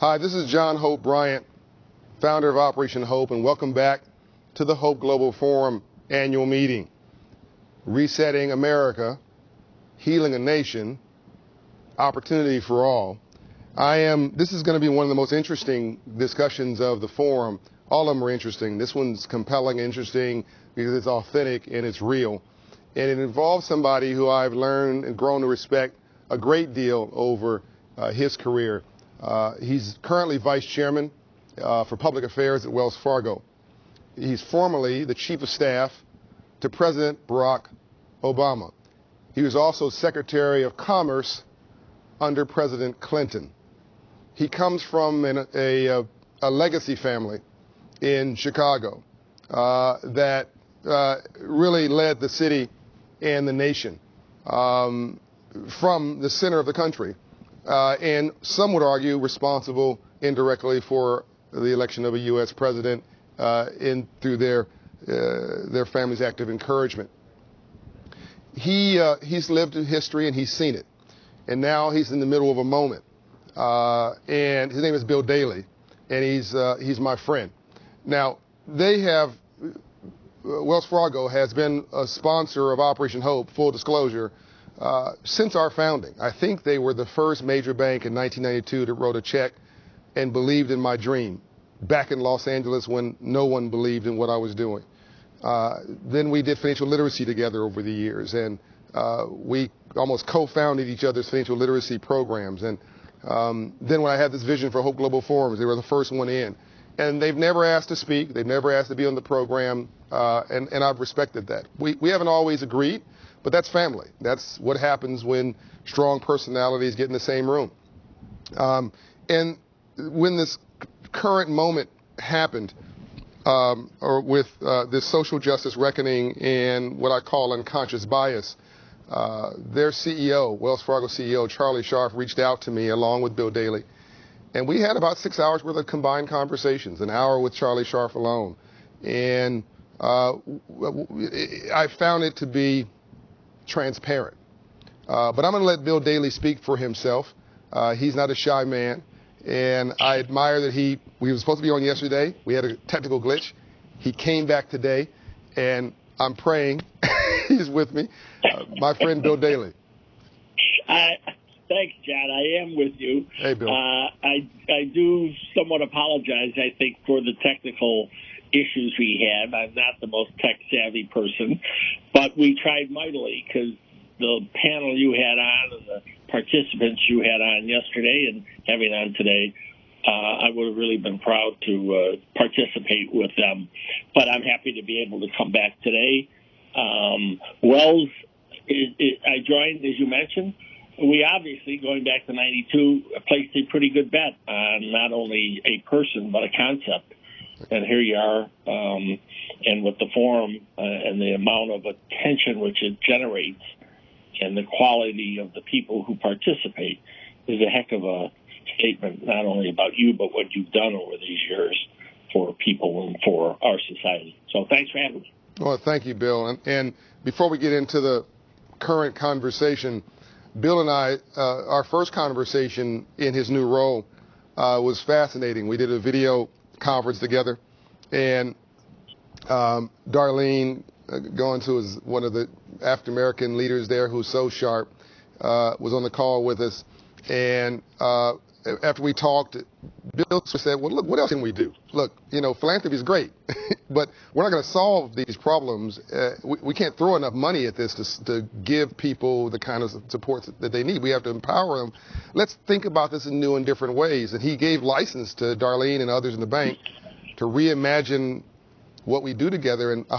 Hi, this is John Hope Bryant, founder of Operation Hope, and welcome back to the Hope Global Forum annual meeting. Resetting America, healing a nation, opportunity for all. This is going to be one of the most interesting discussions of the forum. All of them are interesting. This one's compelling, interesting, because it's authentic and it's real. And it involves somebody who I've learned and grown to respect a great deal over his career. He's currently vice chairman for public affairs at Wells Fargo. He's formerly the chief of staff to President Barack Obama. He was also Secretary of Commerce under President Clinton. He comes from a legacy family in Chicago that really led the city and the nation from the center of the country, and some would argue responsible indirectly for the election of a U.S. president through their family's active encouragement. He's lived in history and he's seen it, and now he's in the middle of a moment. And his name is Bill Daley, and he's my friend. Now, Wells Fargo has been a sponsor of Operation Hope, full disclosure, since our founding. I think they were the first major bank in 1992 that wrote a check and believed in my dream back in Los Angeles when no one believed in what I was doing. Then we did financial literacy together over the years, and we almost co-founded each other's financial literacy programs. And then when I had this vision for Hope Global Forums, they were the first one in. And they've never asked to speak. They've never asked to be on the program, and I've respected that. We haven't always agreed, but that's family. That's what happens when strong personalities get in the same room. And when this current moment happened, or with this social justice reckoning and what I call unconscious bias, their CEO, Wells Fargo CEO, Charlie Scharf, reached out to me along with Bill Daley. And we had about 6 hours worth of combined conversations, an hour with Charlie Scharf alone. And I found it to be transparent. But I'm going to let Bill Daley speak for himself. He's not a shy man. And I admire that we were supposed to be on yesterday. We had a technical glitch. He came back today, and I'm praying he's with me. My friend Bill Daley. Thanks, John. I am with you. Hey, Bill. I do somewhat apologize, I think, for the technical issues we had. I'm not the most tech-savvy person, but we tried mightily because the panel you had on and the participants you had on yesterday and having on today, I would have really been proud to participate with them. But I'm happy to be able to come back today. Wells, I joined, as you mentioned. We obviously, going back to 92, placed a pretty good bet on not only a person, but a concept. And here you are, and with the forum and the amount of attention which it generates and the quality of the people who participate is a heck of a statement, not only about you, but what you've done over these years for people and for our society. So thanks for having me. Well, thank you, Bill. And before we get into the current conversation, Bill and I, our first conversation in his new role was fascinating. We did a video conference together, and Darlene, going to one of the African-American leaders there who's so sharp, was on the call with us. And after we talked, Bill said, well, look, what else can we do? Look, philanthropy is great, but we're not going to solve these problems. We can't throw enough money at this to give people the kind of support that they need. We have to empower them. Let's think about this in new and different ways. And he gave license to Darlene and others in the bank to reimagine what we do together. And I'm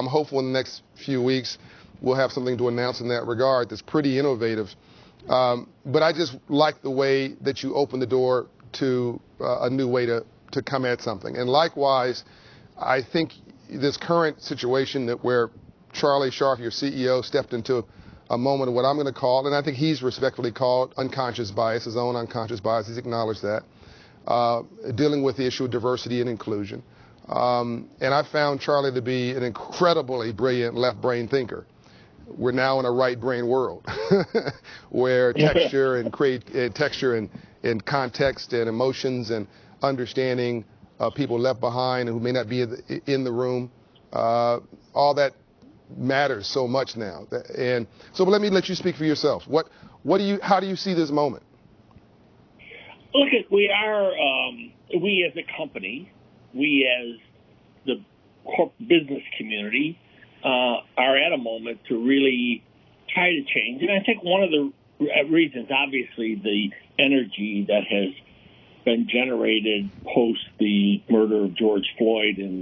hopeful in the next few weeks we'll have something to announce in that regard that's pretty innovative. But I just like the way that you open the door to a new way to come at something. And likewise, I think this current situation where Charlie Scharf, your CEO, stepped into a moment of what I'm going to call, and I think he's respectfully called unconscious bias, his own unconscious bias. He's acknowledged that, dealing with the issue of diversity and inclusion. And I found Charlie to be an incredibly brilliant left-brain thinker. We're now in a right-brain world where texture and in context and emotions and understanding people left behind who may not be in the room. All that matters so much now. And so let me let you speak for yourself. How do you see this moment? Look, we as a company, we as the corporate business community are at a moment to really try to change. And I think one of the reasons, obviously, the energy that has been generated post the murder of George Floyd in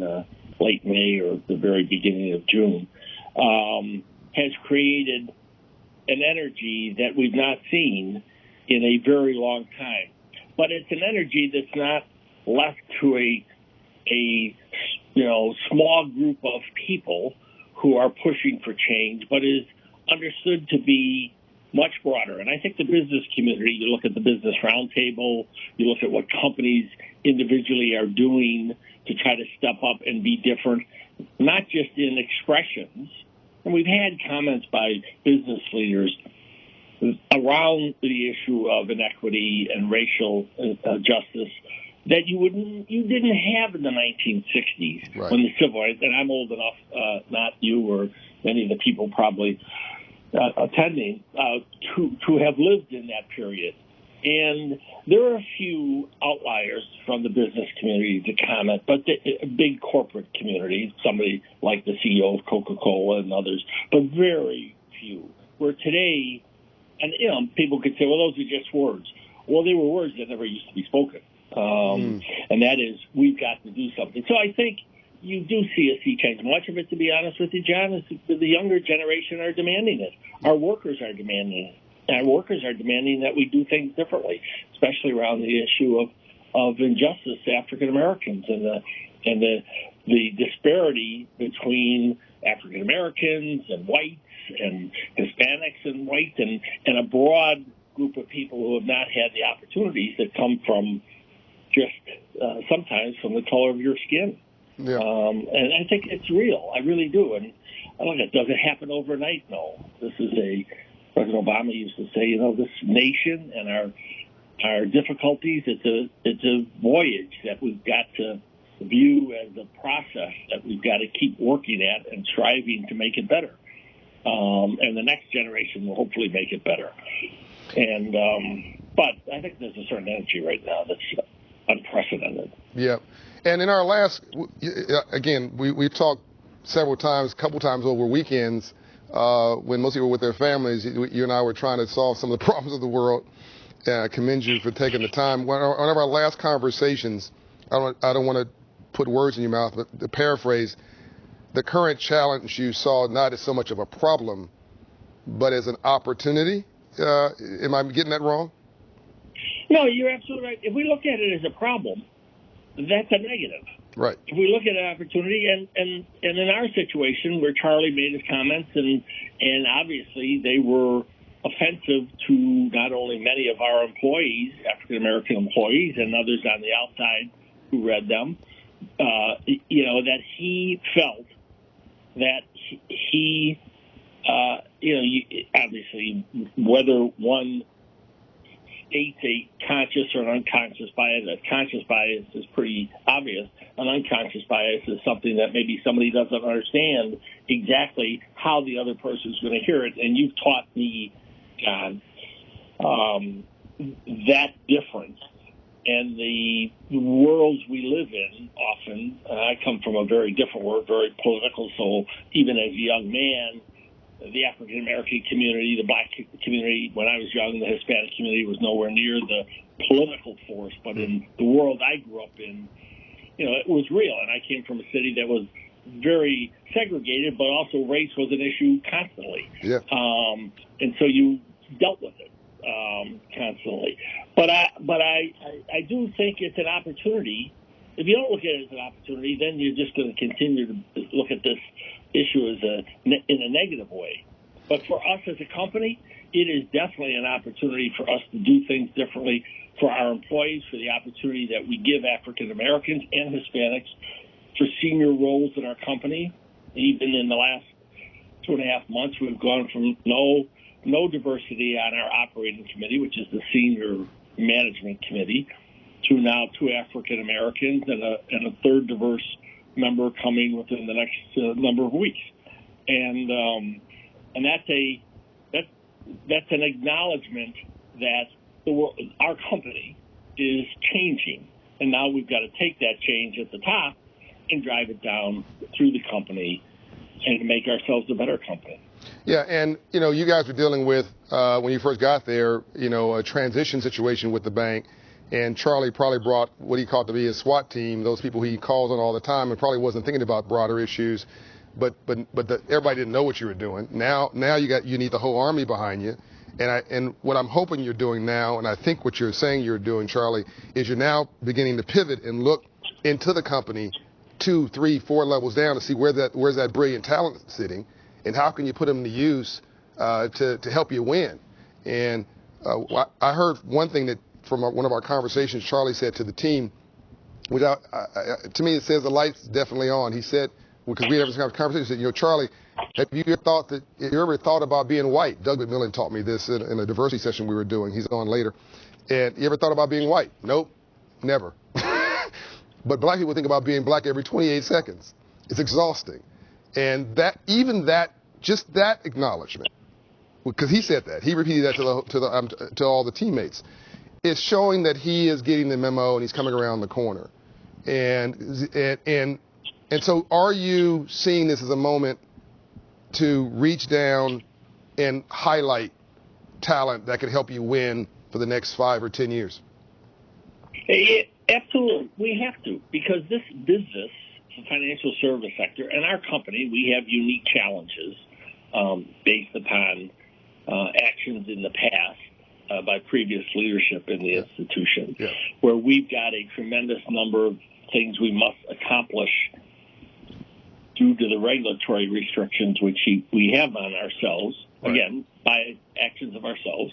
late May or the very beginning of June has created an energy that we've not seen in a very long time. But it's an energy that's not left to a small group of people who are pushing for change, but is understood to be much broader. And I think the business community, you look at the Business Roundtable, you look at what companies individually are doing to try to step up and be different, not just in expressions. And we've had comments by business leaders around the issue of inequity and racial justice that you didn't have in the 1960s, right, when the civil rights. And I'm old enough, not you or many of the people probably attending, to have lived in that period. And there are a few outliers from the business community to comment, but the big corporate community, somebody like the CEO of Coca-Cola and others, but very few. Where today, and people could say, well, those are just words. Well, they were words that never used to be spoken. And that is, we've got to do something. So I think you do see a sea change. Much of it, to be honest with you, John, is the younger generation are demanding it. Our workers are demanding it. Our workers are demanding that we do things differently, especially around the issue of injustice to African Americans and the disparity between African Americans and whites and Hispanics and whites and a broad group of people who have not had the opportunities that come from just sometimes from the color of your skin. Yeah. And I think it's real. I really do. And I don't know, does it happen overnight? No. This is President Obama used to say, this nation and our difficulties, it's a voyage that we've got to view as a process that we've got to keep working at and striving to make it better. And the next generation will hopefully make it better. And but I think there's a certain energy right now that's unprecedented. Yeah. And in our last, again, we talked several times, a couple times over weekends, when most people were with their families. You and I were trying to solve some of the problems of the world. I commend you for taking the time. One of our last conversations, I don't want to put words in your mouth, but to paraphrase, the current challenge you saw not as so much of a problem, but as an opportunity. Am I getting that wrong? No, you're absolutely right. If we look at it as a problem, that's a negative. Right. If we look at an opportunity, and in our situation where Charlie made his comments, and obviously they were offensive to not only many of our employees, African American employees, and others on the outside who read them, that he felt that he obviously, whether one states a conscious or an unconscious bias, a conscious bias is pretty obvious. An unconscious bias is something that maybe somebody doesn't understand exactly how the other person is going to hear it. And you've taught me, John, that difference. And the worlds we live in often, I come from a very different world, very political, so even as a young man, the African American community, the black community, when I was young, the Hispanic community was nowhere near the political force. But in the world I grew up in, it was real. And I came from a city that was very segregated, but also race was an issue constantly. Yeah. And so you dealt with it constantly. But I do think it's an opportunity. If you don't look at it as an opportunity, then you're just going to continue to look at this issue in a negative way. But for us as a company, it is definitely an opportunity for us to do things differently, for our employees, for the opportunity that we give African Americans and Hispanics for senior roles in our company. Even in the last 2.5 months, we've gone from no diversity on our operating committee, which is the senior management committee to now 2 African Americans and a third diverse member coming within the next number of weeks, and that's an acknowledgement that our company is changing, and now we've got to take that change at the top and drive it down through the company and make ourselves a better company. Yeah, and you guys were dealing with when you first got there, a transition situation with the bank, and Charlie probably brought what he called to be his SWAT team, those people he calls on all the time, and probably wasn't thinking about broader issues. But everybody didn't know what you were doing. Now you need the whole army behind you, and what I'm hoping you're doing now, and I think what you're saying you're doing, Charlie, is you're now beginning to pivot and look into the company 2, 3, 4 levels down to see where's that brilliant talent sitting, and how can you put them to use to help you win. And I heard one thing that from one of our conversations, Charlie said to the team, to me it says the light's definitely on. He said, because we had this conversation, he said, Charlie, have you ever thought about being white? Doug McMillan taught me this in a diversity session we were doing. He's on later. And you ever thought about being white? Nope, never. But black people think about being black every 28 seconds. It's exhausting. And just that acknowledgement, because he said that, he repeated that to all the teammates, is showing that he is getting the memo and he's coming around the corner. And so are you seeing this as a moment to reach down and highlight talent that could help you win for the next 5 or 10 years? Absolutely. We have to, because this business, the financial service sector, and our company, we have unique challenges based upon actions in the past by previous leadership in the institution, where we've got a tremendous number of things we must accomplish due to the regulatory restrictions which we have on ourselves, again, by actions of ourselves.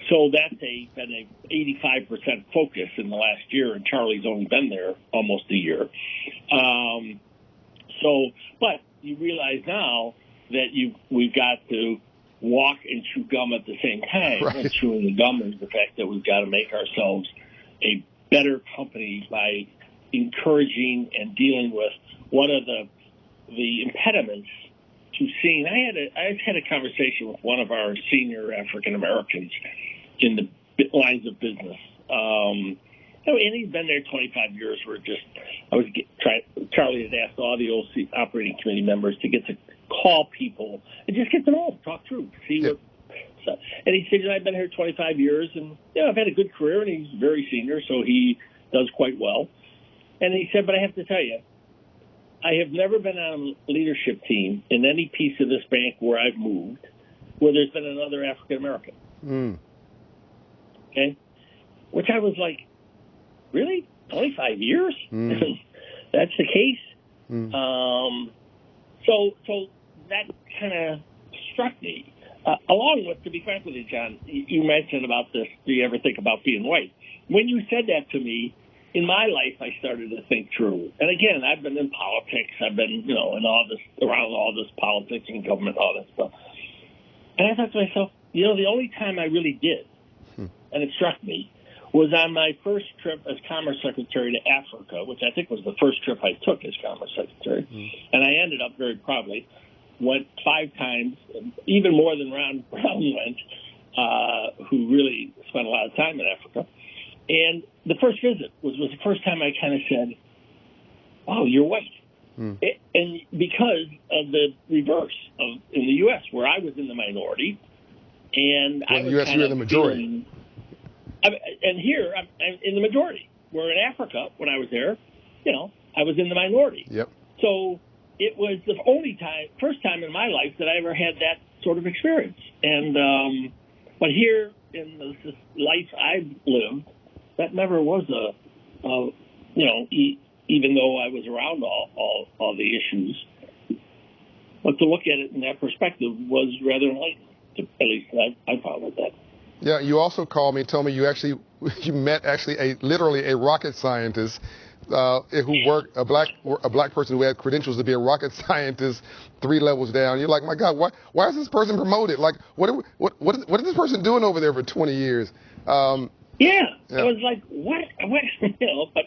So that's been a 85% focus in the last year, and Charlie's only been there almost a year. But you realize now that we've got to walk and chew gum at the same time. Right. And chewing the gum is the fact that we've got to make ourselves a better company by encouraging and dealing with what are the impediments to seeing. I had a conversation with one of our senior African Americans in the lines of business. And he's been there 25 years. Charlie had asked all the OC operating committee members to get to call people and just get to know them, talk through, see what. So, and he said, I've been here 25 years, and I've had a good career, and he's very senior, so he does quite well. And he said, but I have to tell you, I have never been on a leadership team in any piece of this bank where I've moved where there's been another African American. Okay, which I was like, really? 25 years? That's the case. So that kind of struck me. Along with, to be frank with you, John, you mentioned about this. Do you ever think about being white? When you said that to me, in my life, I started to think through. And again, I've been in politics. I've been, in all this, around all this politics and government, all that stuff. And I thought to myself, the only time I really did, and it struck me, was on my first trip as Commerce Secretary to Africa, which I think was the first trip I took as Commerce Secretary. And I ended up very proudly, went 5 times, even more than Ron Brown went, who really spent a lot of time in Africa. And the first visit was the first time I kind of said, wow, you're white. And because of the reverse in the U.S., where I was in the minority, and I was in the U.S., you're in the majority. And here, I'm in the majority. Where in Africa, when I was there, I was in the minority. Yep. So it was the first time in my life that I ever had that sort of experience. And but here in the life I've lived, that never was even though I was around all the issues. But to look at it in that perspective was rather enlightening. At least I found it that. Yeah, you also called me and told me you met literally a rocket scientist who worked, a black person who had credentials to be a rocket scientist 3 levels down. You're like, my God, why is this person promoted? Like, what is this person doing over there for 20 years? Yeah, I was like, what, but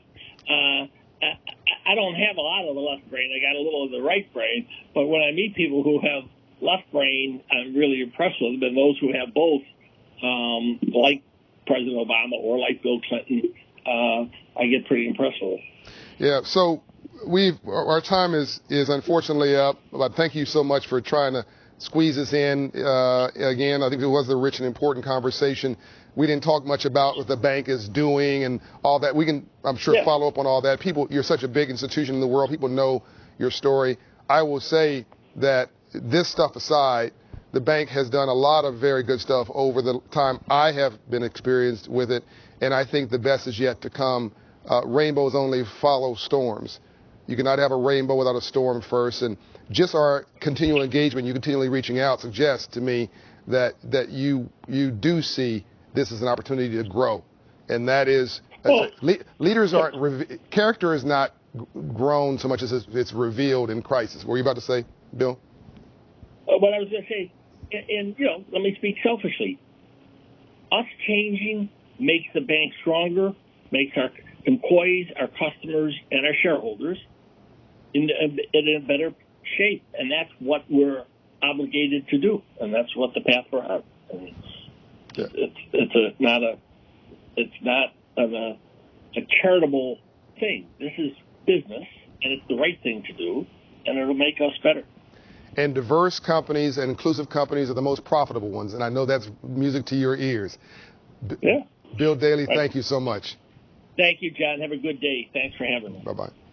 I don't have a lot of the left brain. I got a little of the right brain. But when I meet people who have left brain, I'm really impressed with them. And those who have both, like President Obama or like Bill Clinton, I get pretty impressed with them. Yeah, so our time is unfortunately up. But thank you so much for trying to squeeze us in. Again, I think it was a rich and important conversation. We didn't talk much about what the bank is doing and all that. We can, I'm sure, follow up on all that. People, you're such a big institution in the world. People know your story. I will say that this stuff aside, the bank has done a lot of very good stuff over the time I have been experienced with it, and I think the best is yet to come. Rainbows only follow storms. You cannot have a rainbow without a storm first, and just our continual engagement, you continually reaching out, suggests to me that you do see this as an opportunity to grow, and that is leaders aren't character is not grown so much as it's revealed in crisis. What were you about to say, Bill? What I was going to say, and let me speak selfishly. Us changing makes the bank stronger, makes our employees, our customers, and our shareholders in a better shape, and that's what we're obligated to do, and that's what the path we're on. It's not a charitable thing. This is business, and it's the right thing to do, and it'll make us better. And diverse companies and inclusive companies are the most profitable ones, and I know that's music to your ears. Yeah. Bill Daley, thank you so much. Thank you, John. Have a good day. Thanks for having me. Bye-bye.